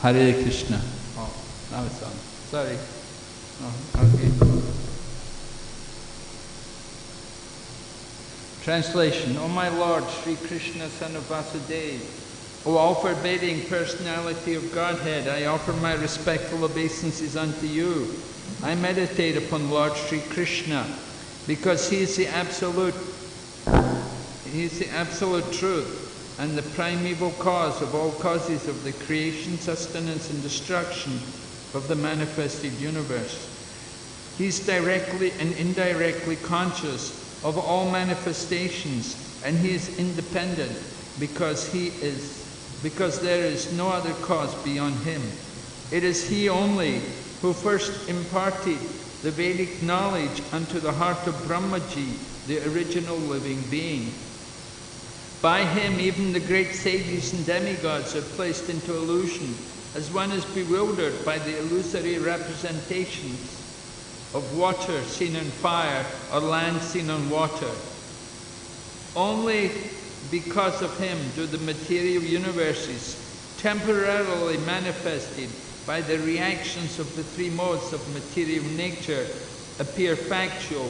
Hare Krishna. Oh, now it's on. Sorry. Oh, okay. Translation. O my Lord, Sri Krishna, son of Vasudeva, O all-pervading personality of Godhead, I offer my respectful obeisances unto you. I meditate upon Lord Sri Krishna, because He is the absolute truth and the primeval cause of all causes of the creation, sustenance and destruction of the manifested universe. He is directly and indirectly conscious of all manifestations, and He is independent because there is no other cause beyond Him. It is He only who first imparted the Vedic knowledge unto the heart of Brahmaji, the original living being. By Him even the great sages and demigods are placed into illusion, as one is bewildered by the illusory representations of water seen on fire or land seen on water. Only because of Him do the material universes, temporarily manifested by the reactions of the three modes of material nature, appear factual,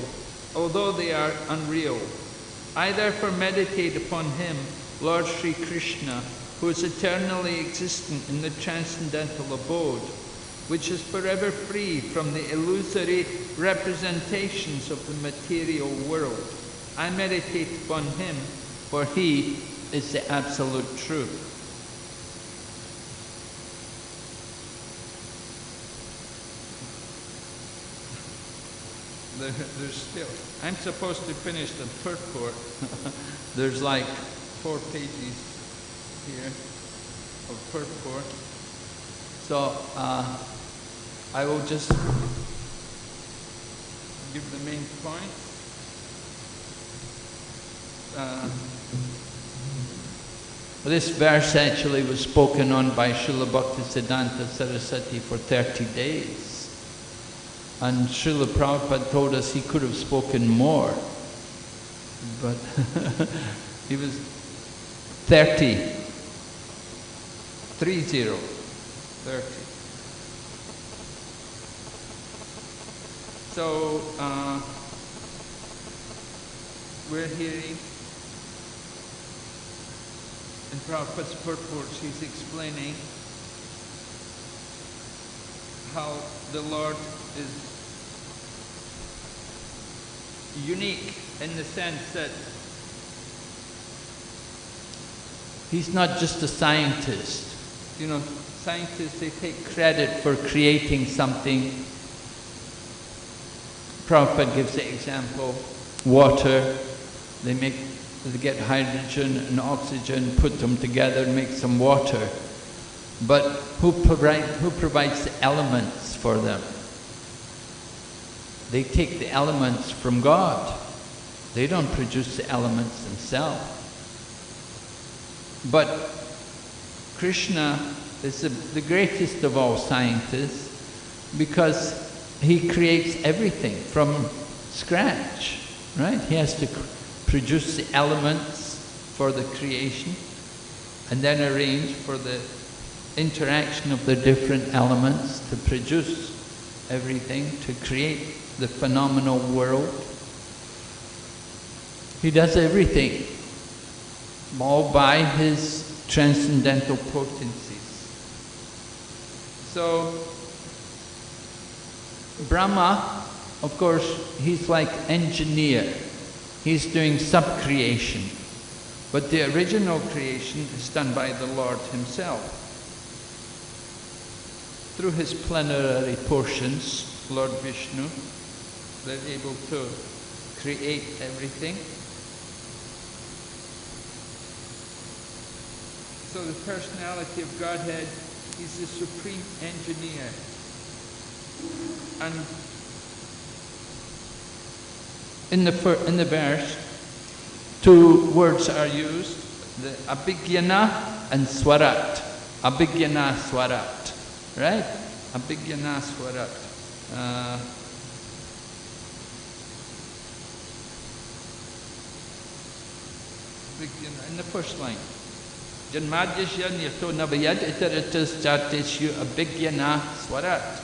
although they are unreal. I therefore meditate upon Him, Lord Sri Krishna, who is eternally existent in the transcendental abode, which is forever free from the illusory representations of the material world. I meditate upon Him, for He is the absolute truth. There's still, I'm supposed to finish the purport. There's like 4 pages here of purport. So I will just give the main point. This verse actually was spoken on by Srila Bhaktisiddhanta Saraswati for 30 days. And Srila Prabhupada told us he could have spoken more. But he was 30. So, we're hearing in Prabhupada's purports, he's explaining how the Lord is unique in the sense that He's not just a scientist. You know, scientists, they take credit for creating something. Prabhupada gives the example, water. They get hydrogen and oxygen, put them together and make some water. But who provides the elements for them? They take the elements from God. They don't produce the elements themselves. But Krishna is the greatest of all scientists because He creates everything from scratch, right? He has to produce the elements for the creation and then arrange for the interaction of the different elements to produce everything, to create the phenomenal world. He does everything, all by His transcendental potencies. So, Brahma, of course, he's like engineer. He's doing sub-creation. But the original creation is done by the Lord Himself. Through His plenary portions, Lord Vishnu, they're able to create everything. So the personality of Godhead is the supreme engineer. And in the verse, 2 words are used, the Abhigyana and Swarat. Abhigyana Swarat, right? Abhigyana Swarat. In the first line. Janmadhyasya nirto navayad itaratas jatishu abhigyana swarat.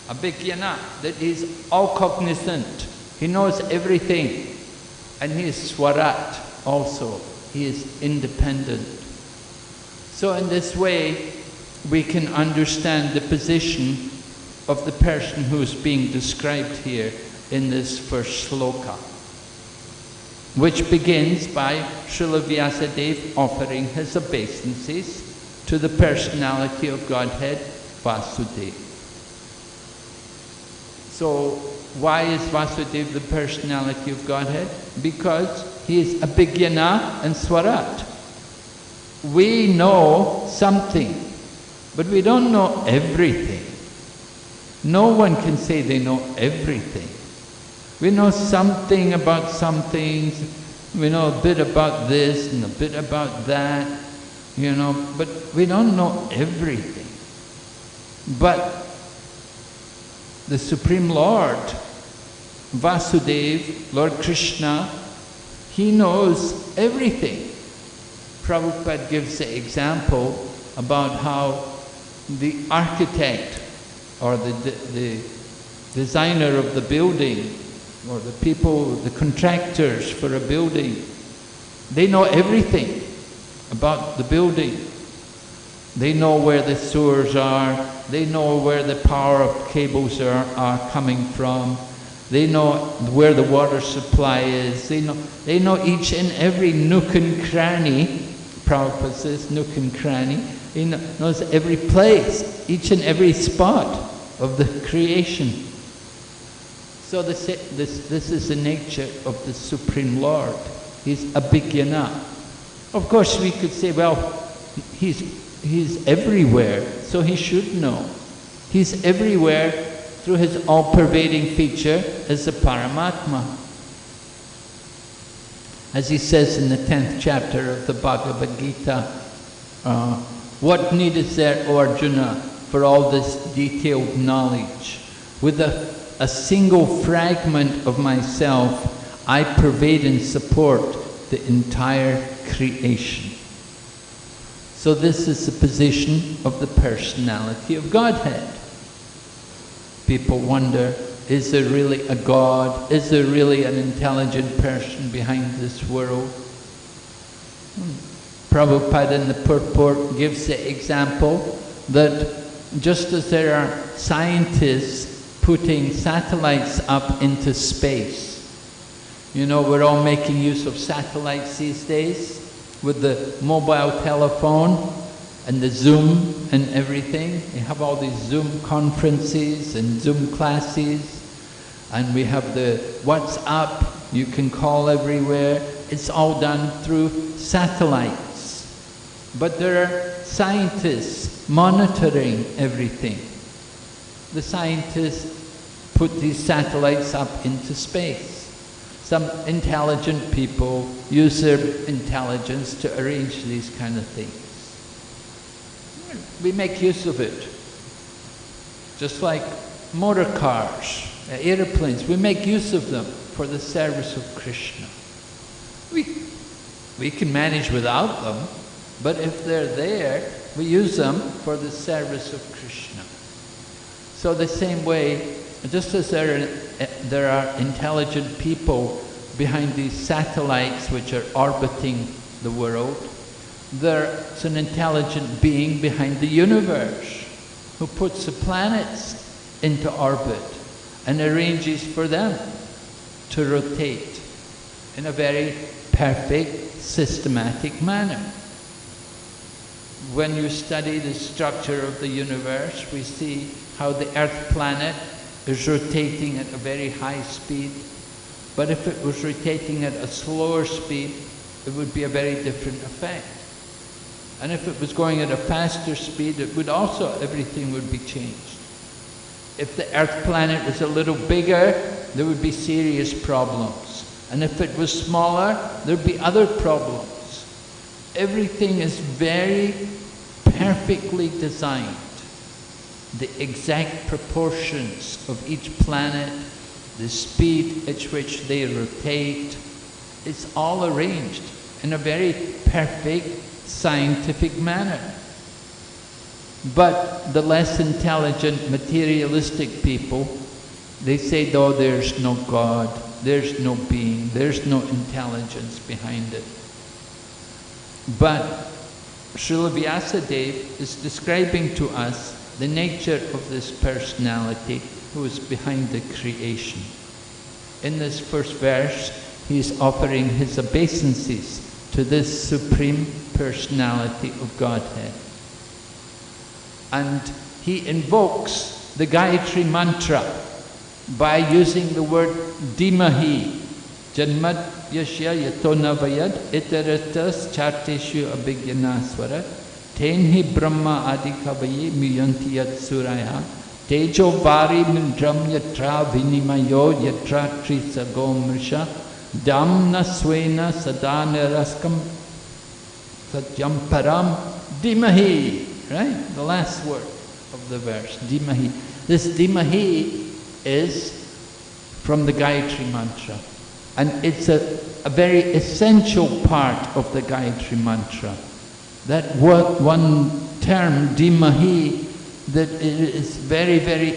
Abhigyana, that he's all cognizant. He knows everything. And he is swarat also. He is independent. So in this way, we can understand the position of the person who is being described here in this first sloka, which begins by Srila Vyasadeva offering his obeisances to the personality of Godhead, Vasudeva. So, why is Vasudeva the personality of Godhead? Because he is Abhigyana and Swarat. We know something, but we don't know everything. No one can say they know everything. We know something about some things, we know a bit about this and a bit about that, you know, but we don't know everything. But the Supreme Lord, Vasudeva, Lord Krishna, he knows everything. Prabhupada gives the example about how the architect or the designer of the building or the people, the contractors for a building, they know everything about the building. They know where the sewers are, they know where the power cables are coming from, they know where the water supply is, they know each and every nook and cranny. Prabhupada says nook and cranny. He knows every place, each and every spot of the creation. So this is the nature of the Supreme Lord. He's Abhigyana. Of course we could say, well, he's everywhere, so he should know. He's everywhere through his all-pervading feature as the Paramatma. As he says in the 10th chapter of the Bhagavad Gita, what need is there, O Arjuna, for all this detailed knowledge? With a single fragment of myself, I pervade and support the entire creation. So this is the position of the personality of Godhead. People wonder, is there really a God? Is there really an intelligent person behind this world? Prabhupada in the purport gives the example that just as there are scientists putting satellites up into space, you know, we're all making use of satellites these days with the mobile telephone and the Zoom and everything. We have all these Zoom conferences and Zoom classes, and we have the WhatsApp, you can call everywhere. It's all done through satellites. But there are scientists monitoring everything. The scientists put these satellites up into space. Some intelligent people use their intelligence to arrange these kind of things. We make use of it. Just like motor cars, airplanes, we make use of them for the service of Krishna. We can manage without them, but if they're there, we use them for the service of Krishna. So the same way, just as there are intelligent people behind these satellites which are orbiting the world, there's an intelligent being behind the universe who puts the planets into orbit and arranges for them to rotate in a very perfect, systematic manner. When you study the structure of the universe, we see how the Earth planet is rotating at a very high speed. But if it was rotating at a slower speed, it would be a very different effect. And if it was going at a faster speed, it would also, everything would be changed. If the Earth planet was a little bigger, there would be serious problems. And if it was smaller, there'd be other problems. Everything is very perfectly designed. The exact proportions of each planet, the speed at which they rotate, it's all arranged in a very perfect, scientific manner. But the less intelligent, materialistic people, they say, no, there's no God, there's no being, there's no intelligence behind it. But Srila Vyasadeva is describing to us the nature of this personality who is behind the creation. In this first verse, he is offering his obeisances to this Supreme Personality of Godhead. And he invokes the Gayatri Mantra by using the word Dhimahi. Janmad Yashya Yato Navayad Itaratas Charteshu Abhigyanaswara Tenhi Brahma Adikavaye Miyanti Yat Suraya Tejo Vari Mindram Yatra Vinimayo Yatra Trisago Mrisha Damna Swena Sadana Raskam Satyam Param Dhimahi. Right? The last word of the verse, Dhimahi. This Dhimahi is from the Gayatri Mantra. And it's a very essential part of the Gayatri Mantra. That one term, Dhimahi, that is very, very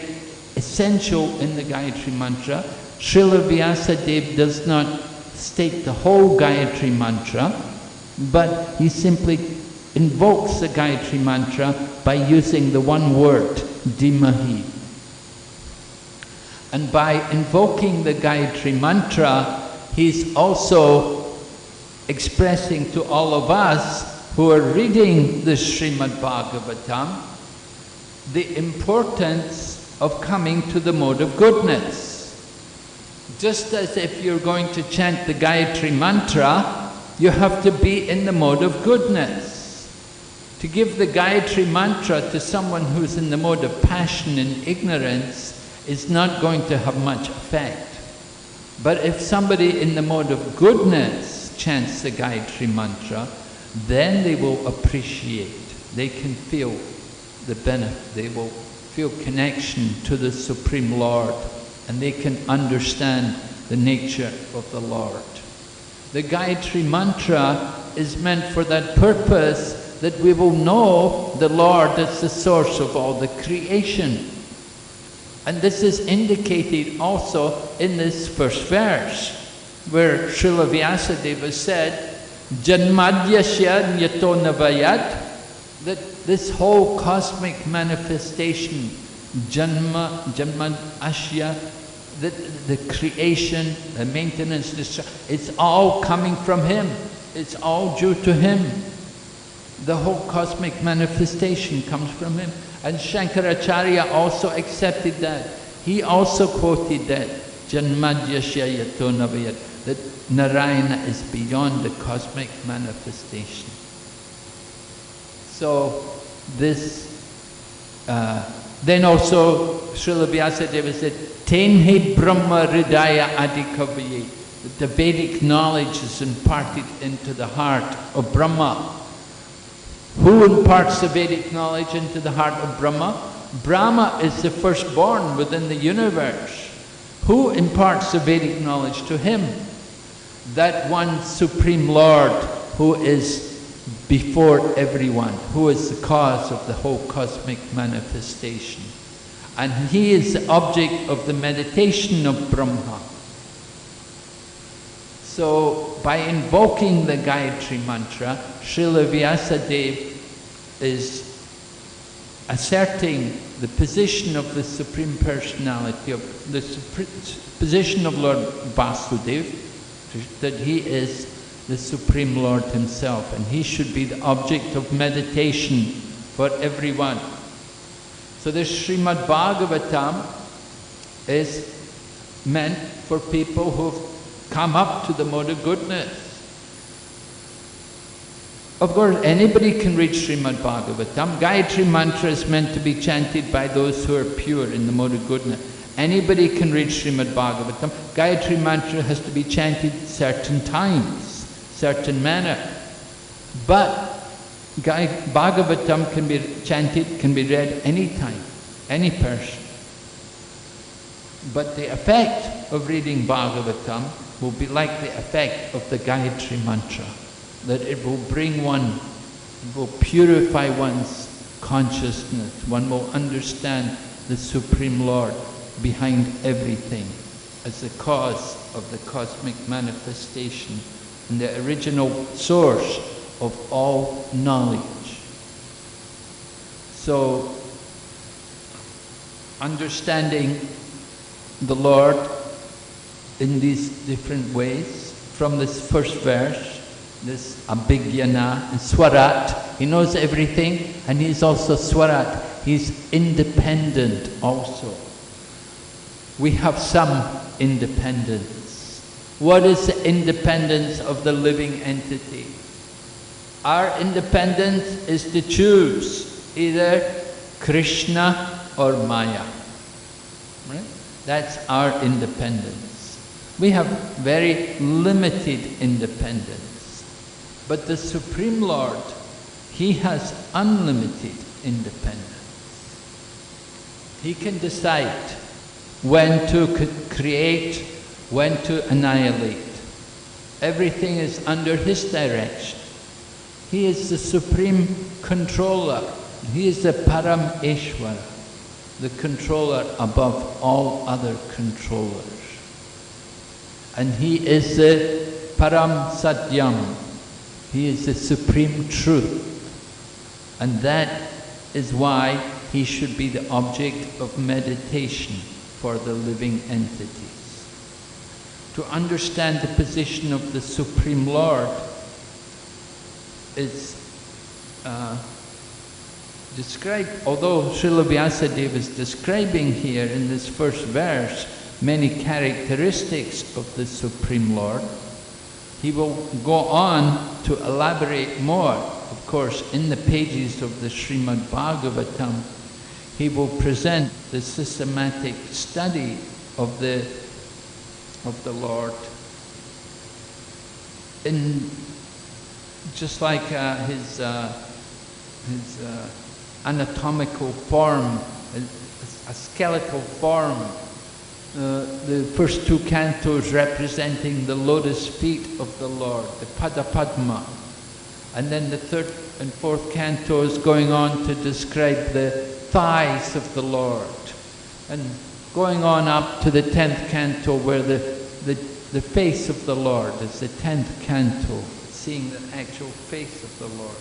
essential in the Gayatri Mantra. Srila Vyasadeva does not state the whole Gayatri Mantra, but he simply invokes the Gayatri Mantra by using the one word, Dhimahi. And by invoking the Gayatri Mantra, he's also expressing to all of us who are reading the Srimad Bhagavatam the importance of coming to the mode of goodness. Just as if you're going to chant the Gayatri Mantra, you have to be in the mode of goodness. To give the Gayatri Mantra to someone who's in the mode of passion and ignorance is not going to have much effect. But if somebody in the mode of goodness chants the Gayatri Mantra, then they will appreciate, they can feel the benefit, they will feel connection to the Supreme Lord, and they can understand the nature of the Lord. The Gayatri Mantra is meant for that purpose, that we will know the Lord as the source of all the creation. And this is indicated also in this first verse, where Srila Vyasadeva said, Janmadyasya Nyato Navayat, that this whole cosmic manifestation, Janmad Ashya, the creation, the maintenance, it's all coming from Him. It's all due to Him. The whole cosmic manifestation comes from Him. And Shankaracharya also accepted that. He also quoted that, Janmadyasya Yato Navayat, that Narayana is beyond the cosmic manifestation. So this, then also Srila Vyasadeva said, Tenhe Brahma Hridaya Adikavaye, that the Vedic knowledge is imparted into the heart of Brahma. Who imparts the Vedic knowledge into the heart of Brahma? Brahma is the firstborn within the universe. Who imparts the Vedic knowledge to him? That one Supreme Lord who is before everyone, who is the cause of the whole cosmic manifestation. And he is the object of the meditation of Brahma. So, by invoking the Gayatri Mantra, Srila Vyasadeva is asserting the position of the Supreme Personality, of the position of Lord Vasudeva, that he is the Supreme Lord Himself, and He should be the object of meditation for everyone. So this Srimad Bhagavatam is meant for people who've come up to the mode of goodness. Of course, anybody can read Srimad Bhagavatam. Gayatri Mantra is meant to be chanted by those who are pure in the mode of goodness. Anybody can read Srimad Bhagavatam. Gayatri Mantra has to be chanted certain times, certain manner. But Bhagavatam can be chanted, can be read anytime, any person. But the effect of reading Bhagavatam will be like the effect of the Gayatri Mantra, that it will bring one It will purify one's consciousness. One will understand the Supreme Lord behind everything as the cause of the cosmic manifestation and the original source of all knowledge. So, understanding the Lord in these different ways, from this first verse, this Abhigyana and Swarat, he knows everything, and he's also Swarat, he's independent also. We have some independence. What is the independence of the living entity? Our independence is to choose either Krishna or Maya. Right? That's our independence. We have very limited independence. But the Supreme Lord, he has unlimited independence. He can decide when to create, when to annihilate. Everything is under his direction. He is the supreme controller. He is the Parameshwara, the controller above all other controllers. And he is the Param Satyam. He is the supreme truth. And that is why he should be the object of meditation for the living entities. To understand the position of the Supreme Lord is described, although Srila Vyasadeva is describing here in this first verse many characteristics of the Supreme Lord, he will go on to elaborate more. Of course, in the pages of the Srimad Bhagavatam, he will present the systematic study of the Lord in just like his anatomical form, a skeletal form. The first two cantos representing the lotus feet of the Lord, the Pada Padma. And then the third and fourth cantos going on to describe the thighs of the Lord. And going on up to the 10th canto where the face of the Lord is the 10th canto, seeing the actual face of the Lord.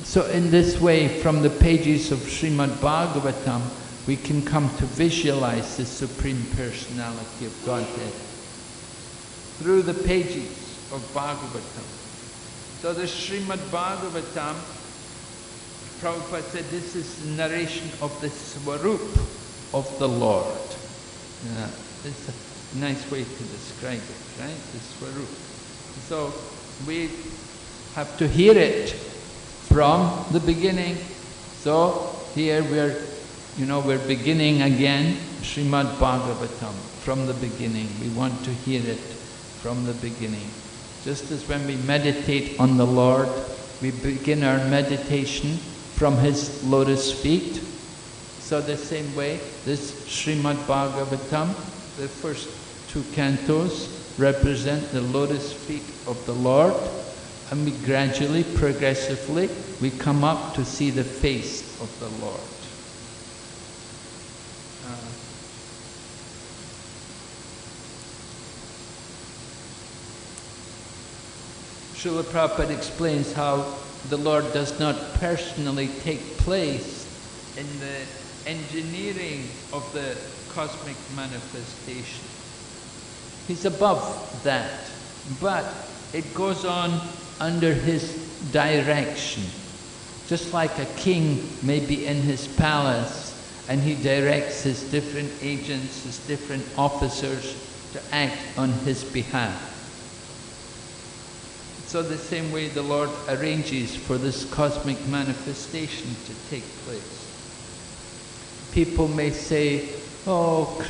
So in this way, from the pages of Srimad Bhagavatam, we can come to visualize the Supreme Personality of Godhead through the pages of Bhagavatam. So the Srimad Bhagavatam, Prabhupada said, this is the narration of the Swarup of the Lord. It's a nice way to describe it, right? The Swarup. So we have to hear it from the beginning. So here we're beginning again Srimad Bhagavatam from the beginning. We want to hear it from the beginning. Just as when we meditate on the Lord, we begin our meditation from his lotus feet. So the same way, this Srimad Bhagavatam, the first two cantos represent the lotus feet of the Lord, and we gradually, progressively, we come up to see the face of the Lord. Srila Prabhupada explains how the Lord does not personally take place in the engineering of the cosmic manifestation. He's above that, but it goes on under his direction. Just like a king may be in his palace and he directs his different agents, his different officers to act on his behalf. So the same way the Lord arranges for this cosmic manifestation to take place. People may say, oh,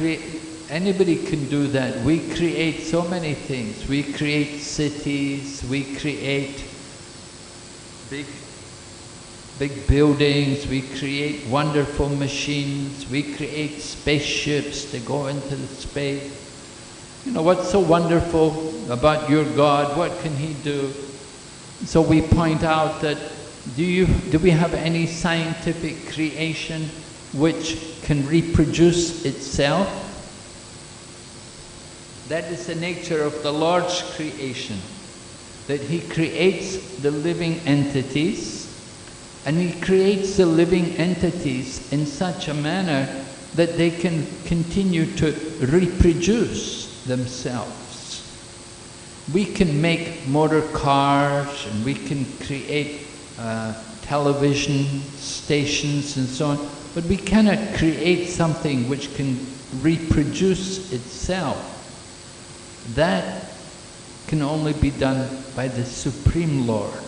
anybody can do that. We create so many things. We create cities, we create big buildings, we create wonderful machines, we create spaceships to go into the space. You know, what's so wonderful about your God? What can he do? So we point out that do we have any scientific creation which can reproduce itself? That is the nature of the Lord's creation, that He creates the living entities, and He creates the living entities in such a manner that they can continue to reproduce themselves. We can make motor cars, and we can create television stations and so on, but we cannot create something which can reproduce itself. That can only be done by the Supreme Lord.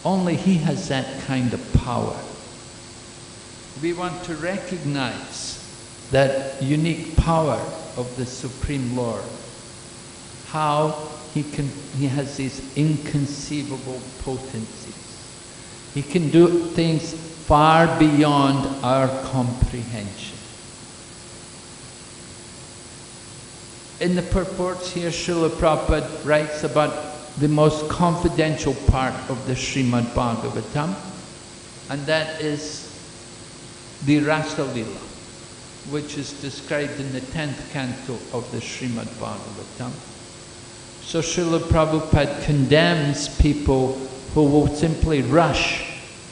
Only He has that kind of power. We want to recognize that unique power of the Supreme Lord. How He has these inconceivable potencies. He can do things far beyond our comprehension. In the purports here, Srila Prabhupada writes about the most confidential part of the Srimad Bhagavatam, and that is the Rasa Lila, which is described in the 10th canto of the Srimad Bhagavatam. So Srila Prabhupada condemns people who will simply rush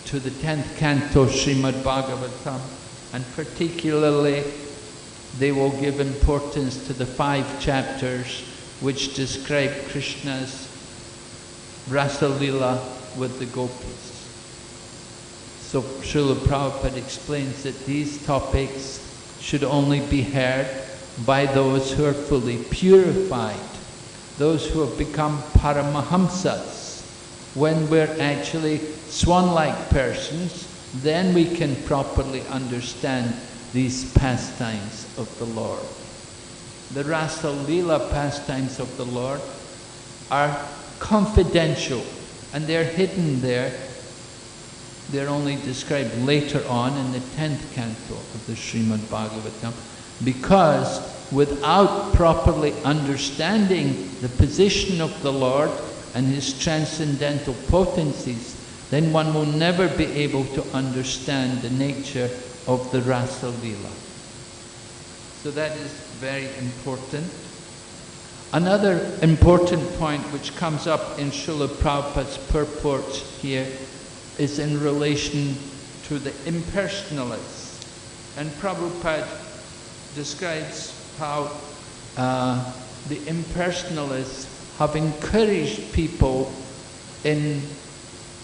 to the 10th canto Srimad Bhagavatam, and particularly they will give importance to the 5 chapters which describe Krishna's Rasa Lila with the gopis. So Srila Prabhupada explains that these topics should only be heard by those who are fully purified, those who have become Paramahamsas. When we're actually swan-like persons, then we can properly understand these pastimes of the Lord. The Rasa Lila pastimes of the Lord are confidential, and they're hidden there. They're only described later on in the 10th canto of the Srimad Bhagavatam, because without properly understanding the position of the Lord and His transcendental potencies, then one will never be able to understand the nature of the Rasa Lila. So that is very important. Another important point which comes up in Srila Prabhupada's purports here is in relation to the impersonalists. And Prabhupada describes how the impersonalists have encouraged people in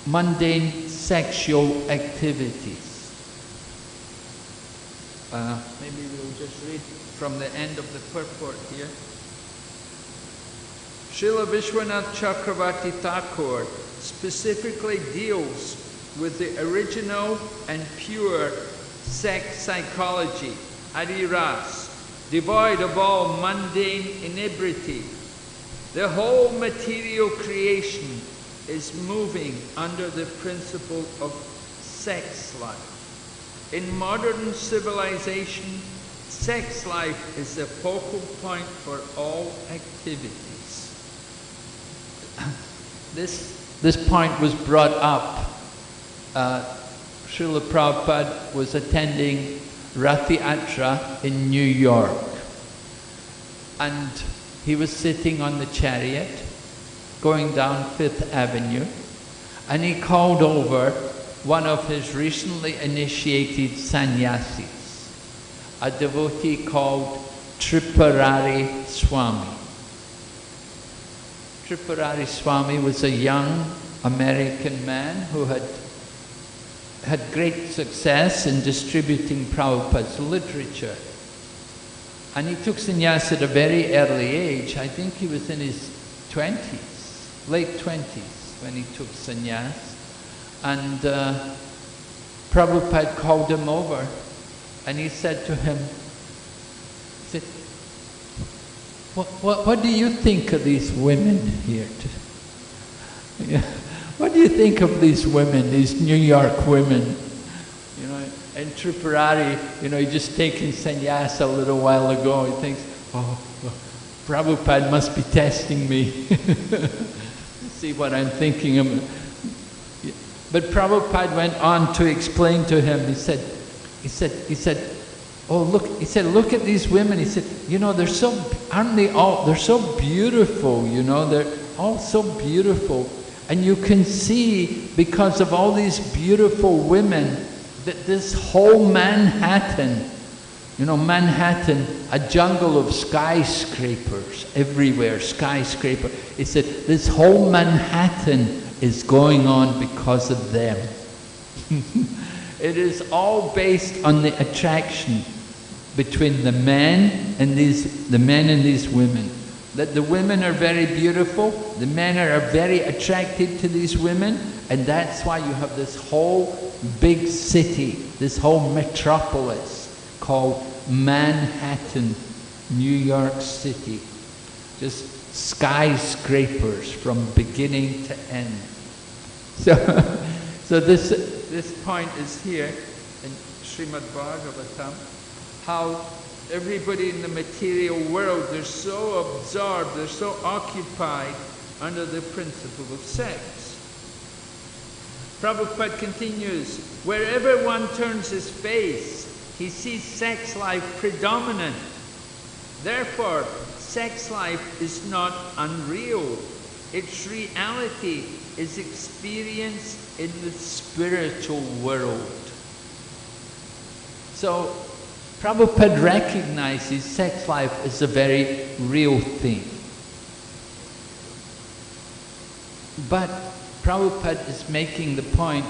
mundane sexual activities. Maybe we'll just read from the end of the purport here. Srila Vishwanath Chakravarti Thakur specifically deals with the original and pure sex psychology, Adi Ras, devoid of all mundane inebriety. The whole material creation is moving under the principle of sex life. In modern civilization, sex life is the focal point for all activities. This point was brought up. Srila Prabhupada was attending Rath Yatra in New York, and he was sitting on the chariot going down 5th Avenue, and he called over one of his recently initiated sannyasis, a devotee called Tripurari Swami. Tripurari Swami was a young American man who had great success in distributing Prabhupada's literature. And he took sannyas at a very early age. I think he was in his 20s, late 20s when he took sannyas. And Prabhupada called him over, and he said to him, what do you think of these women here? What do you think of these women, these New York women? You know, and Tripurari, you know, he just taken sannyas a little while ago. He thinks, oh, Prabhupada must be testing me. See what I'm thinking of. But Prabhupada went on to explain to him, he said, oh look, he said, look at these women. He said, you know, they're so, aren't they all, they're so beautiful, you know, they're all so beautiful. And you can see, because of all these beautiful women, that this whole Manhattan, you know, Manhattan, a jungle of skyscrapers everywhere, skyscraper. He said, this whole Manhattan is going on because of them. It is all based on the attraction between the men and these women. That the women are very beautiful, the men are very attracted to these women, and that's why you have this whole big city, this whole metropolis called Manhattan, New York City. Just skyscrapers from beginning to end. So this point is here in Srimad Bhagavatam, how everybody in the material world, they're so absorbed, they're so occupied under the principle of sex. Prabhupada continues, wherever one turns his face, he sees sex life predominant. Therefore, sex life is not unreal. Its reality is experienced in the spiritual world. So, Prabhupada recognizes sex life as a very real thing. But Prabhupada is making the point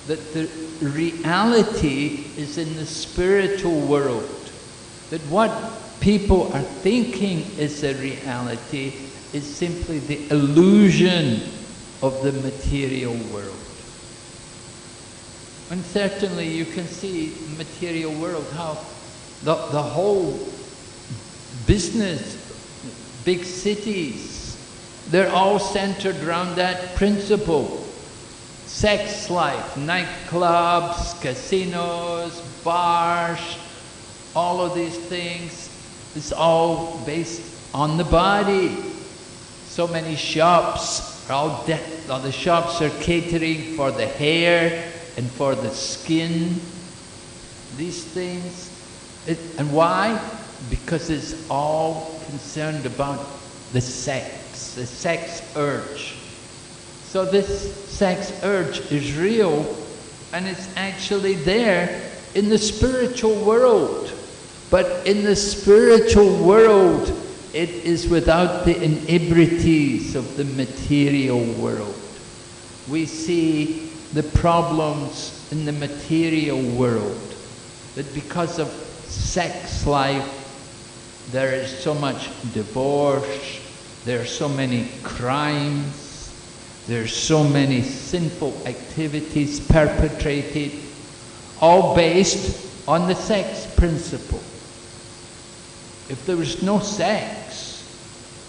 that the reality is in the spiritual world. That what people are thinking is a reality is simply the illusion of the material world. And certainly you can see the material world, how the whole business, big cities, they're all centered around that principle. Sex life, nightclubs, casinos, bars, all of these things, it's all based on the body. So many shops, all the shops are catering for the hair and for the skin, these things. And why? Because it's all concerned about the sex urge. So this sex urge is real, and it's actually there in the spiritual world. But in the spiritual world, it is without the inebrities of the material world. We see the problems in the material world, that because of sex life, there is so much divorce, there are so many crimes, there are so many sinful activities perpetrated, all based on the sex principle. If there was no sex,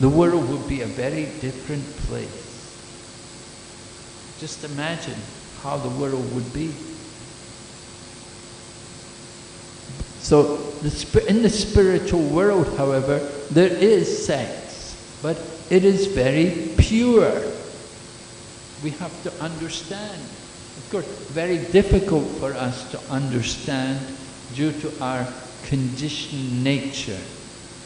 the world would be a very different place. Just imagine how the world would be. So, in the spiritual world, however, there is sex, but it is very pure. We have to understand. Of course, very difficult for us to understand due to our conditioned nature.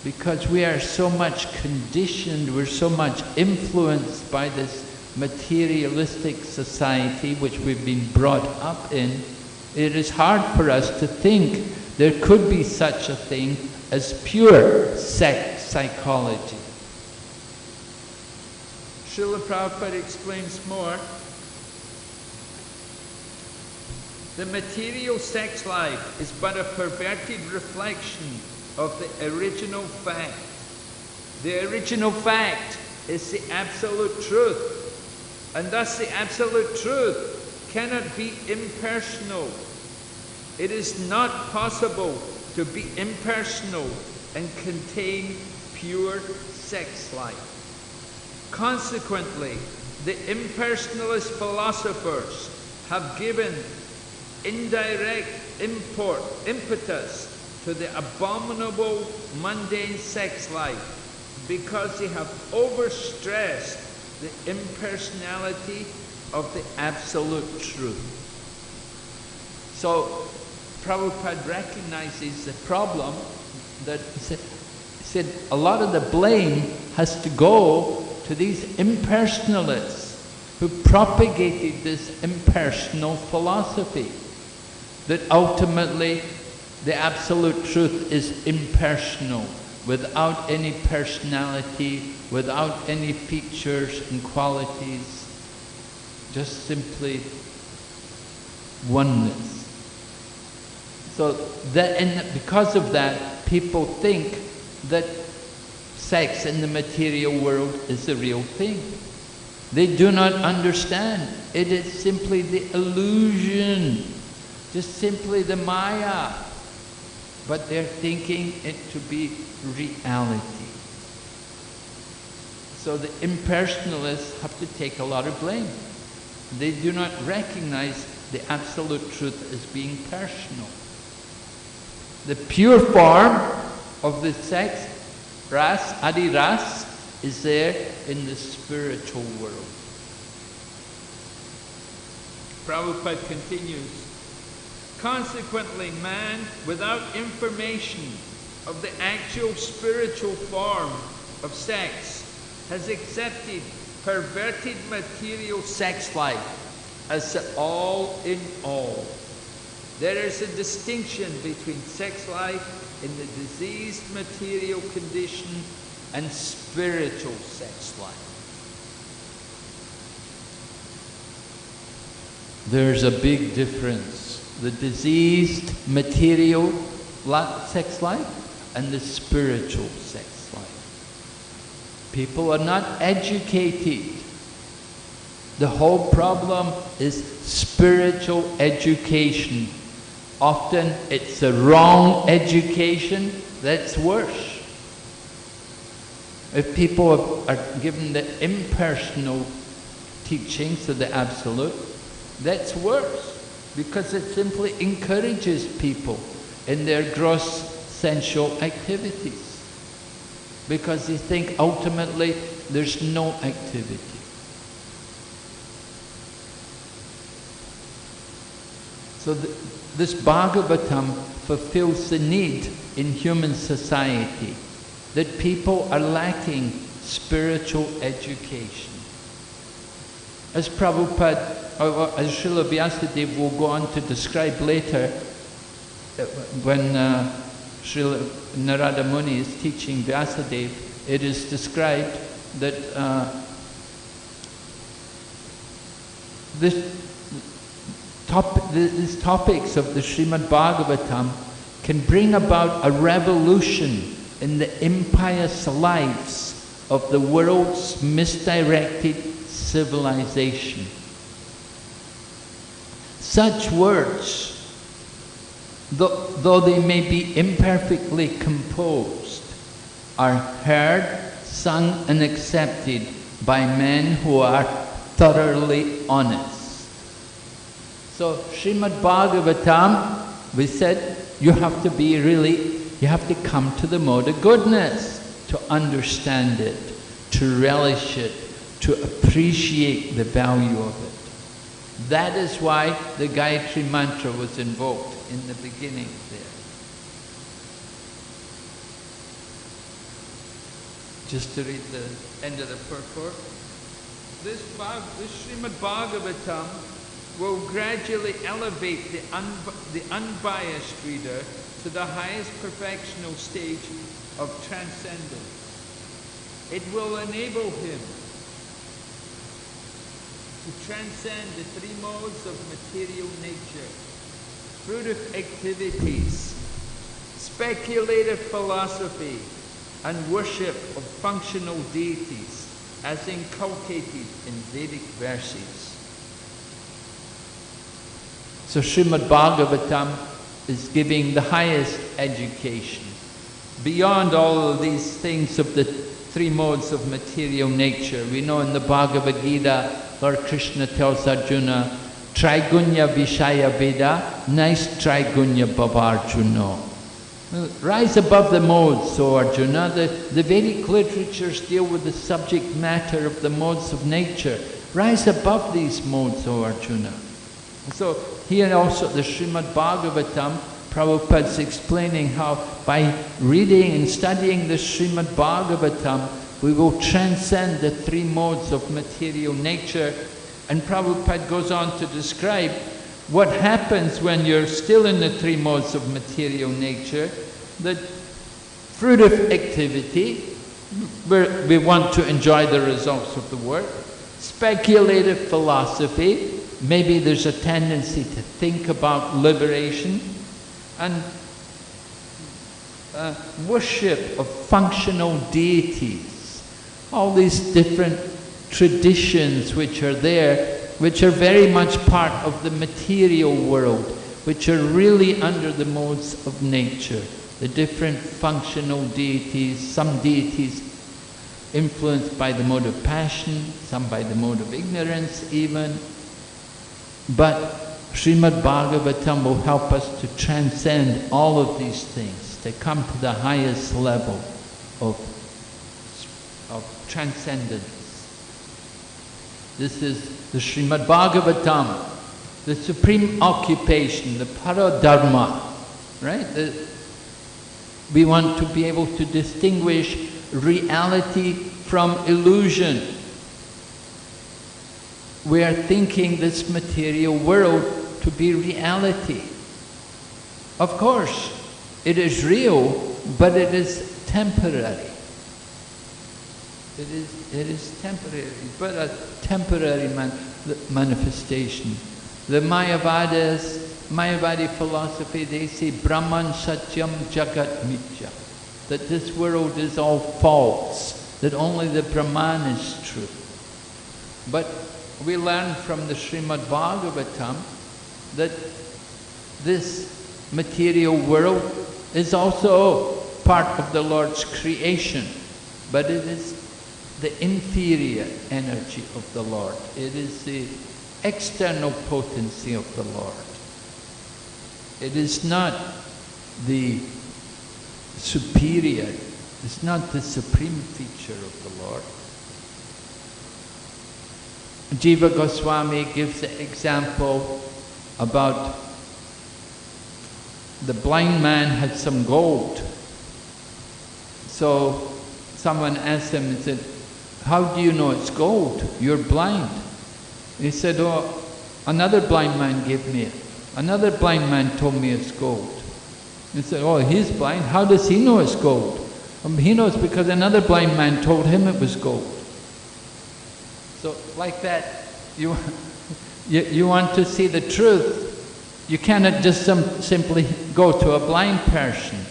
Because we are so much conditioned, we're so much influenced by this materialistic society which we've been brought up in, it is hard for us to think there could be such a thing as pure sex psychology. Srila Prabhupada explains more. The material sex life is but a perverted reflection of the original fact. The original fact is the absolute truth. And thus the absolute truth cannot be impersonal. It is not possible to be impersonal and contain pure sex life. Consequently, the impersonalist philosophers have given indirect impetus to the abominable mundane sex life because they have overstressed the impersonality of the absolute truth. So Prabhupada recognizes the problem that he said a lot of the blame has to go to these impersonalists who propagated this impersonal philosophy, that ultimately the absolute truth is impersonal, without any personality, without any features and qualities, just simply oneness. So that, because of that, people think that sex in the material world is the real thing. They do not understand. It is simply the illusion, just simply the Maya. But they're thinking it to be reality. So the impersonalists have to take a lot of blame. They do not recognize the absolute truth as being personal. The pure form of the sex, ras, adi ras, is there in the spiritual world. Prabhupada continues, consequently, man, without information of the actual spiritual form of sex, has accepted perverted material sex life as the all in all. There is a distinction between sex life in the diseased material condition and spiritual sex life. There's a big difference. The diseased material sex life and the spiritual sex life. People are not educated. The whole problem is spiritual education. Often it's the wrong education that's worse. If people are given the impersonal teachings of the Absolute, that's worse, because it simply encourages people in their gross sensual activities, because they think ultimately there's no activity. So this Bhagavatam fulfills the need in human society that people are lacking spiritual education. As Prabhupada, or as Srila Vyasadeva will go on to describe later, when Srila Narada Muni is teaching Vyasadeva, it is described that these topics of the Srimad Bhagavatam can bring about a revolution in the impious lives of the world's misdirected civilization. Such words, though they may be imperfectly composed, are heard, sung and accepted by men who are thoroughly honest. So Srimad Bhagavatam, we said, you have to be really, you have to come to the mode of goodness to understand it, to relish it, to appreciate the value of it. That is why the Gayatri Mantra was invoked in the beginning there. Just to read the end of the purport. This Srimad Bhagavatam will gradually elevate the unbiased reader to the highest perfectional stage of transcendence. It will enable him to transcend the three modes of material nature, fruitive activities, speculative philosophy, and worship of functional deities as inculcated in Vedic verses. So Srimad Bhagavatam is giving the highest education. Beyond all of these things of the three modes of material nature, we know in the Bhagavad Gita, Lord Krishna tells Arjuna, Trigunya Vishaya Veda, nice Trigunya Bhavarjuna. Rise above the modes, O Arjuna. The Vedic literatures deal with the subject matter of the modes of nature, Rise above these modes, O Arjuna. So here also the Srimad Bhagavatam, Prabhupada's explaining how by reading and studying the Srimad Bhagavatam, we will transcend the three modes of material nature. And Prabhupada goes on to describe what happens when you're still in the three modes of material nature. The fruit of activity, where we want to enjoy the results of the work. Speculative philosophy, maybe there's a tendency to think about liberation. And worship of functional deities. All these different traditions which are there, which are very much part of the material world, which are really under the modes of nature. The different functional deities, some deities influenced by the mode of passion, some by the mode of ignorance even. But Srimad Bhagavatam will help us to transcend all of these things, to come to the highest level of transcendence. This is the Srimad Bhagavatam, the supreme occupation, the paradharma, right? We want to be able to distinguish reality from illusion. We are thinking this material world to be reality. Of course, it is real, but it is temporary. It is temporary, but a temporary manifestation. The Mayavadi philosophy, they say Brahman Satyam Jagat Mithya, that this world is all false, that only the Brahman is true. But we learn from the Srimad Bhagavatam that this material world is also part of the Lord's creation, but it is the inferior energy of the Lord. It is the external potency of the Lord. It is not the superior, it's not the supreme feature of the Lord. Jiva Goswami gives the example about the blind man had some gold. So someone asked him and said, "How do you know it's gold? You're blind." He said, "Oh, another blind man gave me it. Another blind man told me it's gold." He said, "Oh, he's blind. How does he know it's gold?" He knows because another blind man told him it was gold. So like that, you want to see the truth. You cannot just simply go to a blind person.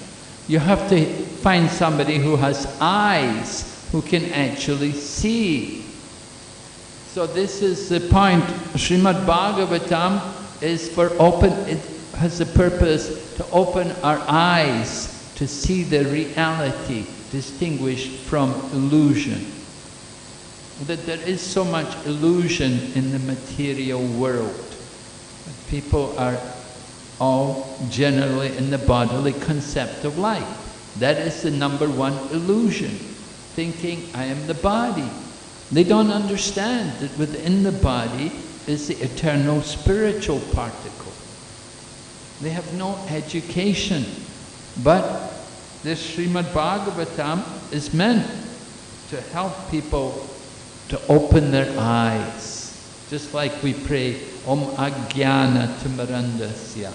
You have to find somebody who has eyes, who can actually see. So this is the point. Srimad Bhagavatam is it has the purpose to open our eyes to see the reality distinguished from illusion. That there is so much illusion in the material world. People are all generally in the bodily concept of life. That is the number one illusion, thinking I am the body. They don't understand that within the body is the eternal spiritual particle. They have no education. But this Srimad Bhagavatam is meant to help people to open their eyes. Just like we pray, Om Ajnana Timirandasya.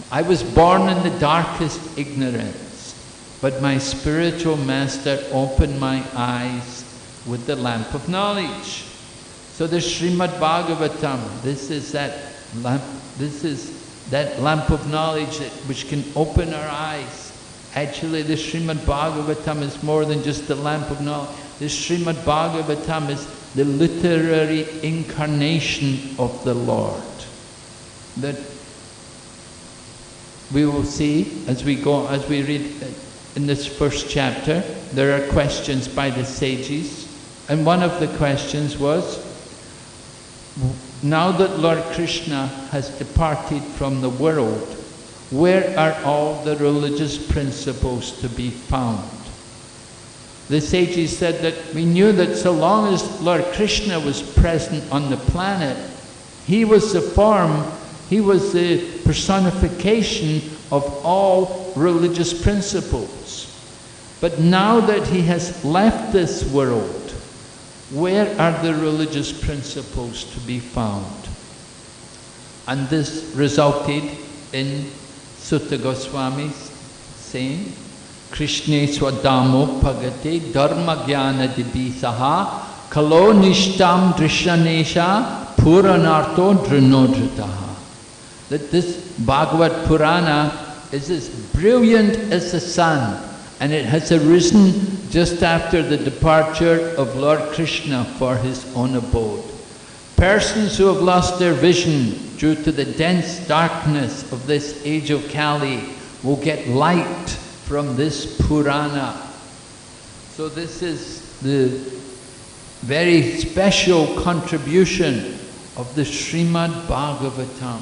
I was born in the darkest ignorance, but my spiritual master opened my eyes with the lamp of knowledge. So the Srimad Bhagavatam, this is that lamp of knowledge which can open our eyes. Actually, the Srimad Bhagavatam is more than just the lamp of knowledge. The Srimad Bhagavatam is the literary incarnation of the Lord. That we will see as we read in this first chapter, there are questions by the sages. And one of the questions was, now that Lord Krishna has departed from the world, where are all the religious principles to be found? the sages said that we knew that so long as Lord Krishna was present on the planet, he was the form, he was the personification of all religious principles. But now that he has left this world, where are the religious principles to be found? And this resulted in Sutta Goswami saying, Krishne swadamo pagate dharma jnana dibisaha kalo nishtam drishanesha puranarto drinodritaha. That this Bhagavad Purana is as brilliant as the sun, and it has arisen just after the departure of Lord Krishna for his own abode. Persons who have lost their vision due to the dense darkness of this age of Kali will get light from this Purana. So this is the very special contribution of the Srimad Bhagavatam.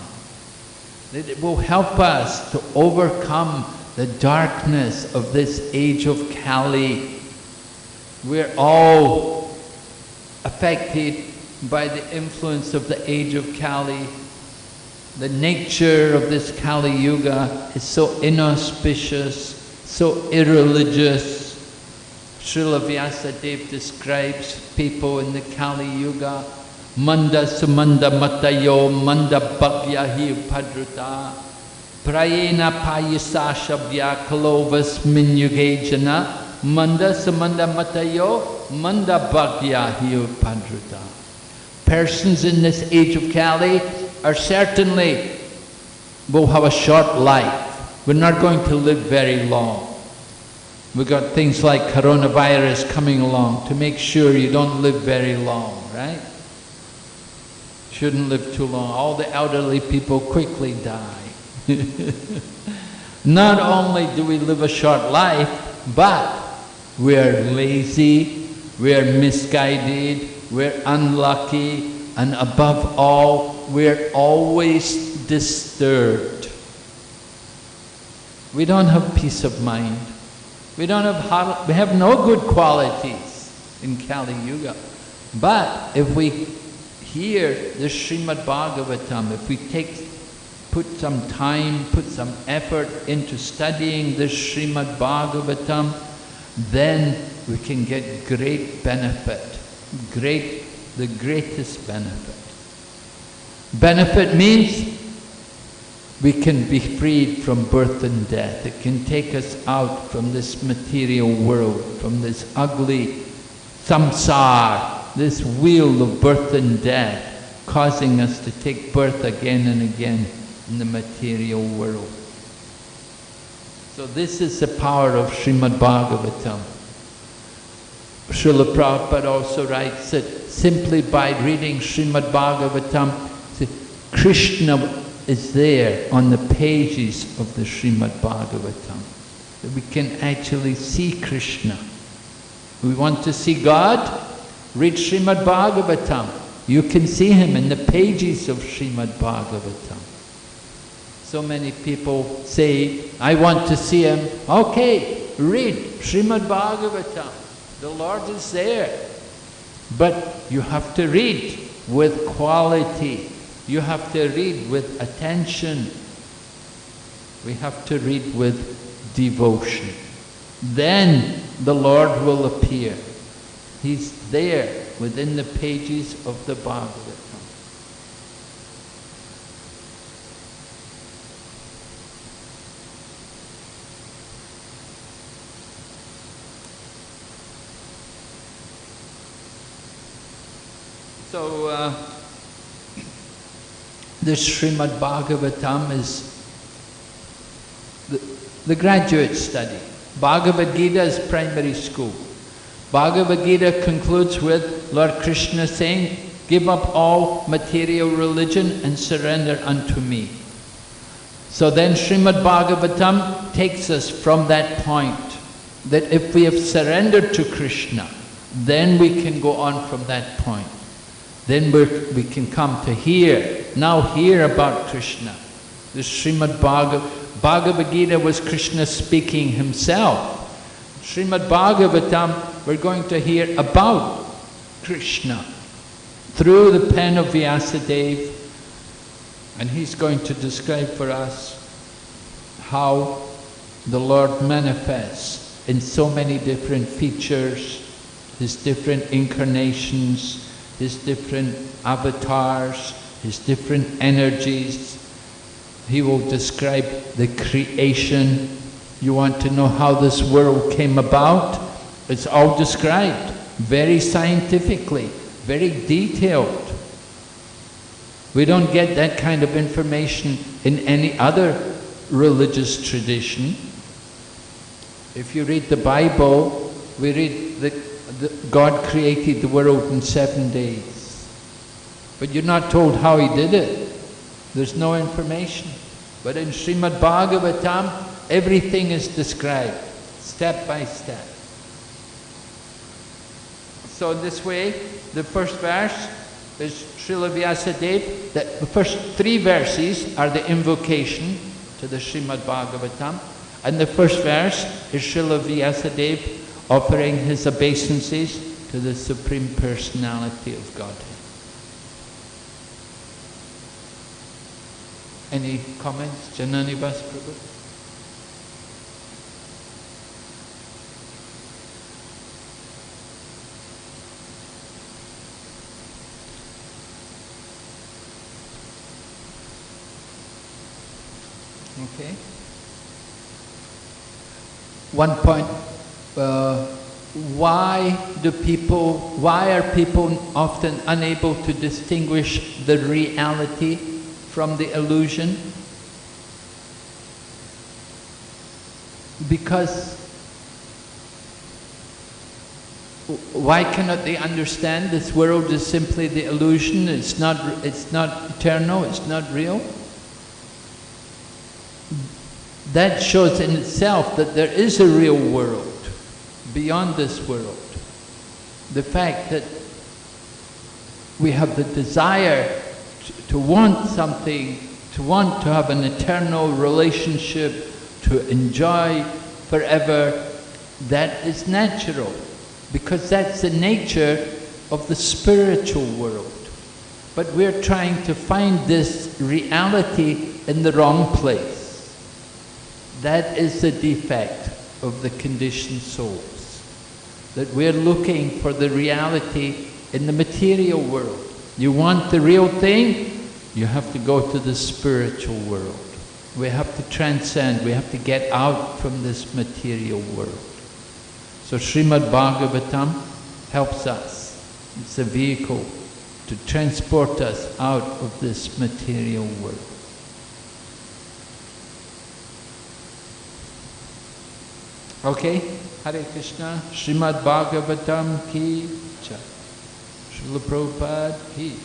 That it will help us to overcome the darkness of this age of Kali. We're all affected by the influence of the age of Kali. The nature of this Kali Yuga is so inauspicious, so irreligious. Srila Vyasadeva describes people in the Kali Yuga, Manda sumanda matayo manda bhagya hi upadruta prayena payasa shabya kalovas minyugejana manda sumanda matayo manda bhagya hi upadruta. Persons in this age of Kali are certainly will have a short life. We're not going to live very long. We've got things like coronavirus coming along to make sure you don't live very long, right? Shouldn't live too long. All the elderly people quickly die. Not only do we live a short life, but we're lazy, we're misguided, we're unlucky, and above all, we're always disturbed. We don't have peace of mind. We have no good qualities in Kali Yuga. But if we hear the Srimad Bhagavatam, if we put some time, put some effort into studying the Srimad Bhagavatam, then we can get great benefit, the greatest benefit. Benefit means we can be freed from birth and death. It can take us out from this material world, from this ugly samsara, this wheel of birth and death, causing us to take birth again and again in the material world. So this is the power of Srimad Bhagavatam. Srila Prabhupada also writes that simply by reading Srimad Bhagavatam, Krishna is there on the pages of the Srimad Bhagavatam. That we can actually see Krishna. We want to see God? Read Srimad Bhagavatam. You can see him in the pages of Srimad Bhagavatam. So many people say, I want to see him. Okay, read Srimad Bhagavatam. The Lord is there. But you have to read with quality. You have to read with attention. We have to read with devotion. Then the Lord will appear. He's there within the pages of the Bhagavatam. So, this Srimad Bhagavatam is the graduate study. Bhagavad Gita is primary school. Bhagavad Gita concludes with Lord Krishna saying, give up all material religion and surrender unto me. So then Srimad Bhagavatam takes us from that point, that if we have surrendered to Krishna, then we can go on from that point. Then we can come to hear about Krishna. The Srimad Bhagavad Gita was Krishna speaking himself. Srimad Bhagavatam we're going to hear about Krishna through the pen of Vyasadeva, and he's going to describe for us how the Lord manifests in so many different features, his different incarnations, his different avatars, his different energies. He will describe the creation. You want to know how this world came about? It's all described very scientifically, very detailed. We don't get that kind of information in any other religious tradition. If you read the Bible, we read that God created the world in 7 days. But you're not told how he did it. There's no information. But in Srimad Bhagavatam, everything is described, step by step. So this way, the first verse is Srila Vyasadeva. The first 3 verses are the invocation to the Srimad Bhagavatam. And the first verse is Srila Vyasadeva offering his obeisances to the Supreme Personality of Godhead. Any comments? Janani Vas Prabhu? Okay. One point, why are people often unable to distinguish the reality from the illusion? Because why cannot they understand this world is simply the illusion? It's not eternal, it's not real. That shows in itself that there is a real world beyond this world. The fact that we have the desire to want something, to want to have an eternal relationship, to enjoy forever, that is natural, because that's the nature of the spiritual world. But we're trying to find this reality in the wrong place. That is the defect of the conditioned souls, that we're looking for the reality in the material world. You want the real thing, you have to go to the spiritual world. We have to transcend, we have to get out from this material world. So Srimad Bhagavatam helps us. It's a vehicle to transport us out of this material world. Okay, Hare Krishna, Srimad Bhagavatam ki jai, Srila Prabhupada ki.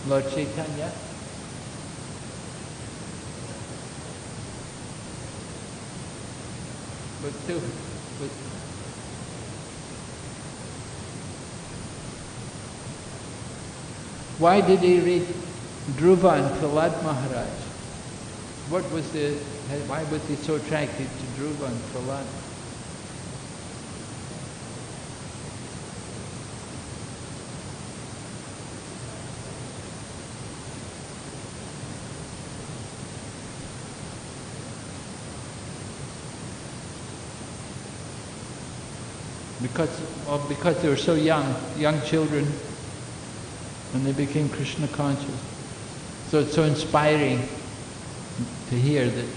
Lord Chaitanya. Why did he read Dhruva and Prahlad Maharaj? Why was he so attracted to Dhruva and Prahlad? Because they were so young children, and they became Krishna conscious. So it's so inspiring to hear that.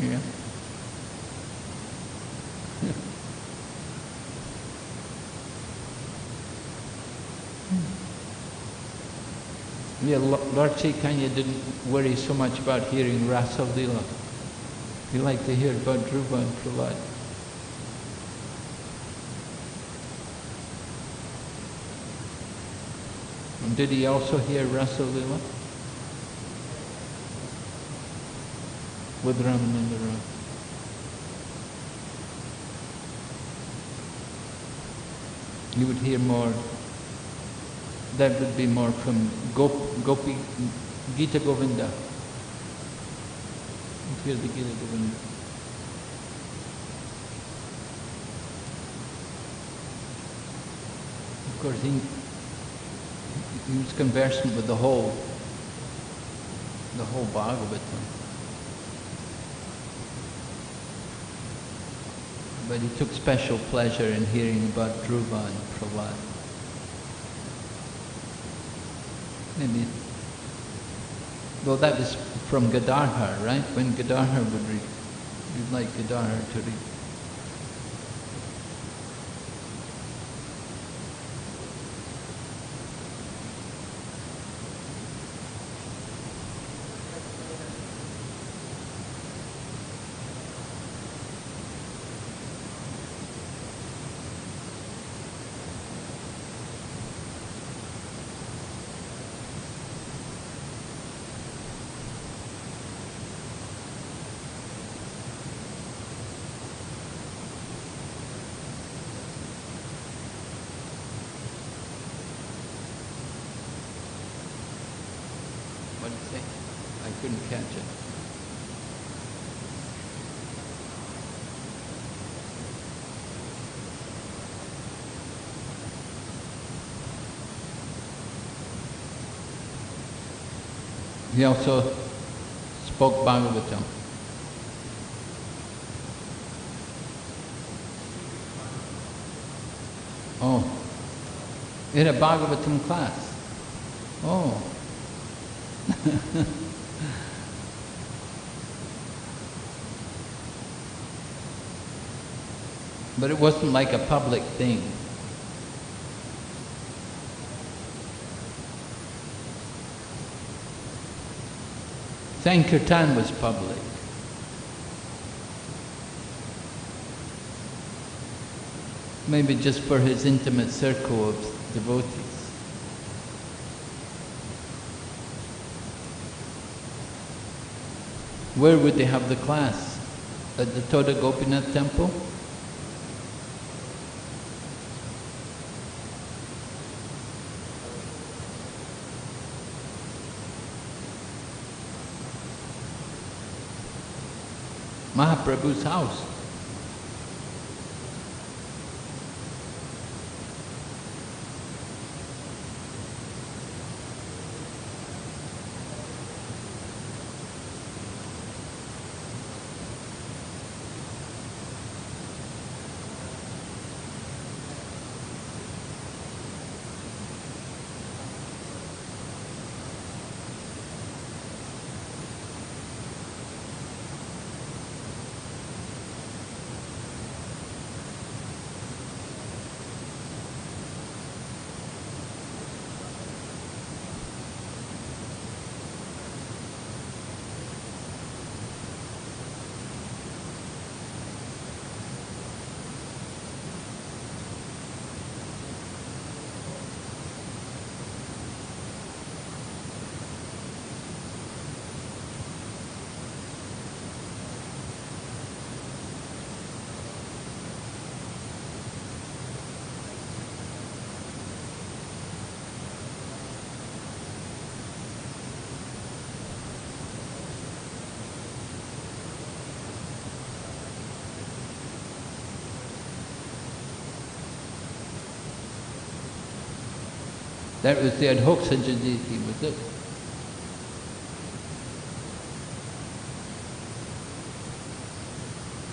Yeah. Yeah, Lord Chaitanya didn't worry so much about hearing Rasa Lila. He liked to hear about Dhruva and Prahlad. And did he also hear Rasa Lila? With Ramananda Rao. You would hear more. That would be more from Gopi, Gita Govinda. You'd hear the Gita Govinda. Of course, he was conversant with the whole Bhagavatam. But he took special pleasure in hearing about Dhruva and Prahlad. Maybe, well, that was from Gadadhar, right? When Gadadhar would read, you'd like Gadadhar to read. What did you say? I couldn't catch it. He also spoke Bhagavatam. Oh, in a Bhagavatam class. Oh. But it wasn't like a public thing. Sankirtan was public. Maybe just for his intimate circle of devotees. Where would they have the class? At the Toda Gopinath temple? Mahaprabhu's house. That was the Adhoksa Jaditi, was it?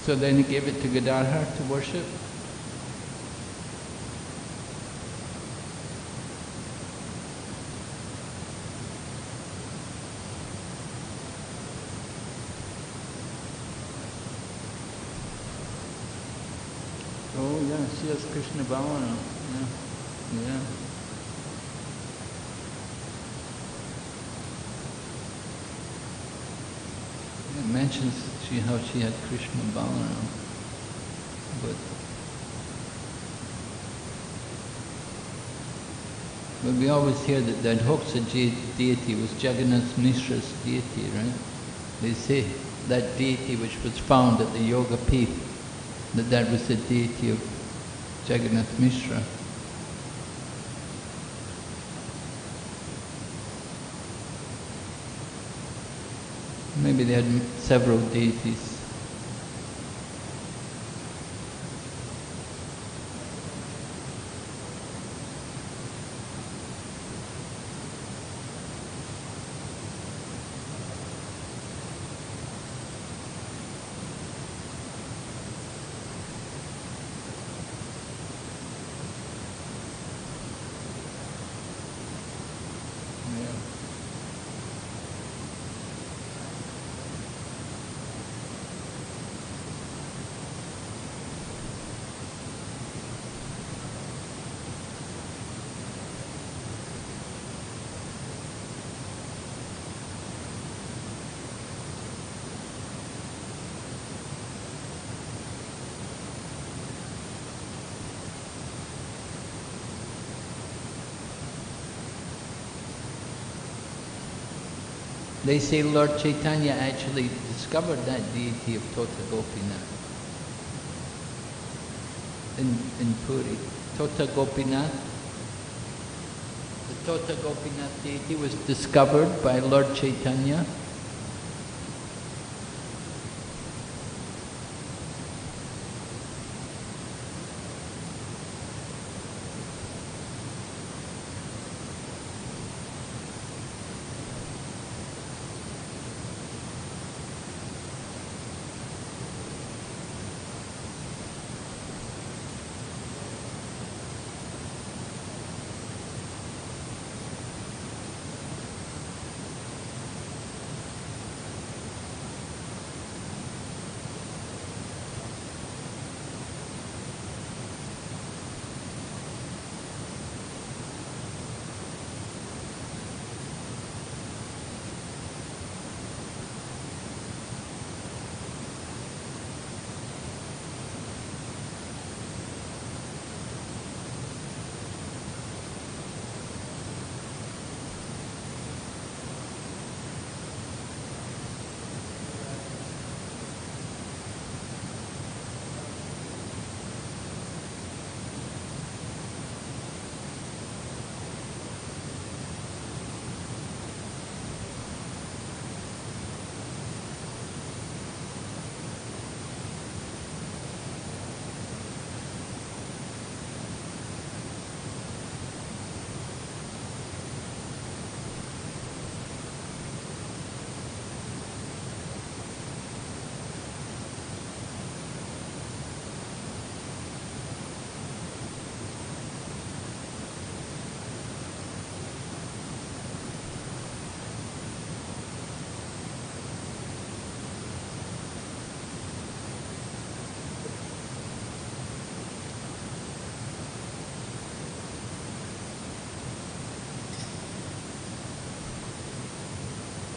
So then he gave it to Gadadhar to worship? Oh yeah, she has Krishna Bhavana. Yeah. Yeah. mentions how she had Krishna Balaram, but we always hear that Hoksa deity was Jagannath Mishra's deity, right? They say that deity which was found at the Yoga Peeth, that was the deity of Jagannath Mishra. Maybe they had several deities. They say Lord Chaitanya actually discovered that deity of Tota Gopinath in Puri. Tota Gopinath, the Tota Gopinath deity was discovered by Lord Chaitanya